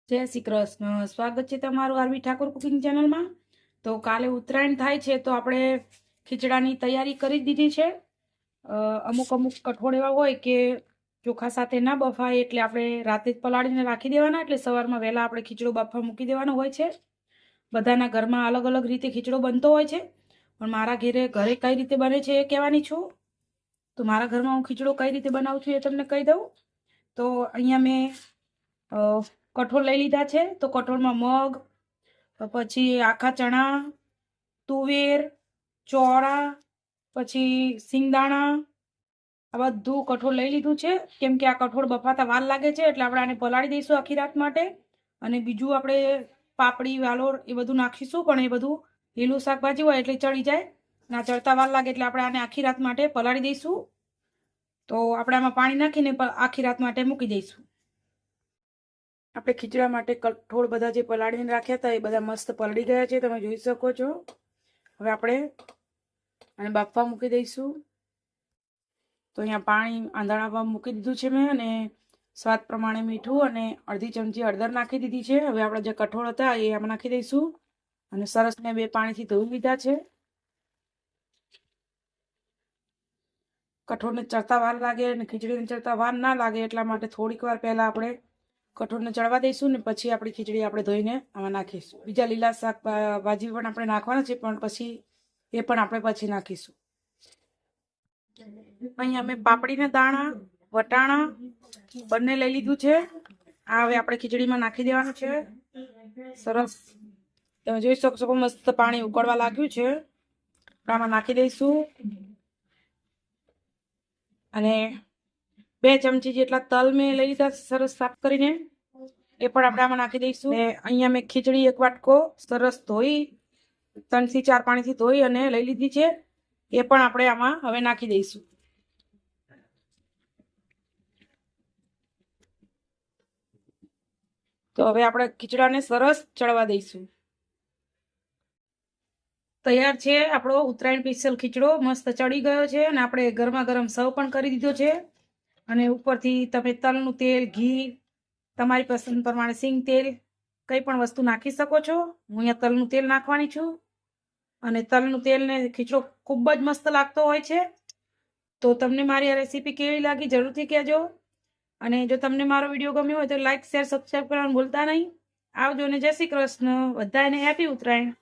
જય શ્રી કૃષ્ણ। સ્વાગત છે તમારું આરવી ઠાકોર કુકિંગ ચેનલમાં। તો કાલે ઉત્તરાયણ થાય છે તો આપણે ખીચડાની તૈયારી કરી દીધી છે। અમુક કઠોળ એવા હોય કે ચોખા સાથે ના બફાય એટલે આપણે રાતે જ પલાળીને રાખી દેવાના, એટલે સવારમાં વહેલા આપણે ખીચડો બાફવા મૂકી દેવાનો હોય છે। બધાના ઘરમાં અલગ અલગ રીતે ખીચડો બનતો હોય છે, પણ મારા ઘરે કઈ રીતે બને છે એ કહેવાની છું। તો મારા ઘરમાં હું ખીચડો કઈ રીતે બનાવું છું એ તમને કહી દઉં। તો અહીંયા મેં કઠોળ લઈ લીધા છે। તો કઠોળમાં મગ, પછી આખા ચણા, તુવેર, ચોળા, પછી સિંગદાણા, આ બધું કઠોળ લઈ લીધું છે। કેમ કે આ કઠોળ બફાતા વાર લાગે છે એટલે આપણે આને પલાળી દઈશું આખી રાત માટે। અને બીજું આપણે પાપડી, વાલોર એ બધું નાખીશું, પણ એ બધું લીલું શાકભાજી હોય એટલે ચડી જાય, ના ચડતા વાર લાગે એટલે આપણે આને આખી રાત માટે પલાળી દઈશું। તો આપણે આમાં પાણી નાખીને આખી રાત માટે મૂકી દઈશું। આપણે ખીચડા માટે કઠોળ બધા જે પલાળીને રાખ્યા હતા એ બધા મસ્ત પલળી ગયા છે, તમે જોઈ શકો છો। હવે આપણે આને બાફવા મૂકી દઈશું। તો અહીંયા પાણી આંધણામાં મૂકી દીધું છે મેં, અને સ્વાદ પ્રમાણે મીઠું અને અડધી ચમચી હળદર નાખી દીધી છે। હવે આપણે જે કઠોળ હતા એ આમાં નાખી દઈશું અને સરસ ને 2 પાણીથી ધોઈ લીધા છે। કઠોળને ચડતા વાર લાગે અને ખીચડીને ચડતા વાર ના લાગે એટલા માટે થોડીક વાર પહેલા આપણે કઠોળને ચડવા દઈશું ને પછી આપણી ખીચડી આપણે ધોઈને આમાં નાખીશું। બીજા લીલા શાકભાજી પણ આપણે નાખવાના છે, પણ પછી એ પણ આપણે પછી નાખીશું। અહીંયા મેં પાપડીના દાણા, વટાણા બંને લઈ લીધું છે। આ હવે આપણે ખીચડીમાં નાખી દેવાનું છે। સરસ તમે જોઈ શકશો મસ્ત પાણી ઉકળવા લાગ્યું છે, આમાં નાખી દઈશું। અને 2 ચમચી જેટલા તલ મેં લઈ લીધા સરસ સાફ કરીને, એ પણ આપણે આમાં નાખી દઈશું। અહીંયા મેં ખીચડી 1 વાટકો સરસ ધોઈ 3 થી 4 પાણીથી ધોઈ અને લઈ લીધી છે, એ પણ આપણે આમાં હવે નાખી દઈશું। તો હવે આપણે ખીચડાને સરસ ચડવા દઈશું। તૈયાર છે આપણો ઉત્તરાયણ સ્પેશિયલ ખીચડો, મસ્ત ચડી ગયો છે અને આપણે ગરમા ગરમ સર્વ પણ કરી દીધો છે। અને ઉપરથી તમે તલનું તેલ, ઘી, તમારી પસંદ પ્રમાણે સિંગ તેલ કંઈ પણ વસ્તુ નાખી શકો છો। હું અહીંયા તલનું તેલ નાખવાની છું, અને તલનું તેલને ખીચડો ખૂબ જ મસ્ત લાગતો હોય છે। તો તમને મારી આ રેસીપી કેવી લાગી જરૂરથી કહેજો, અને જો તમને મારો વિડીયો ગમ્યો હોય તો લાઈક, શેર, સબસ્ક્રાઈબ કરવાનું ભૂલતા નહીં। આવજો ને જય શ્રી કૃષ્ણ, બધાને હેપી ઉત્તરાયણ।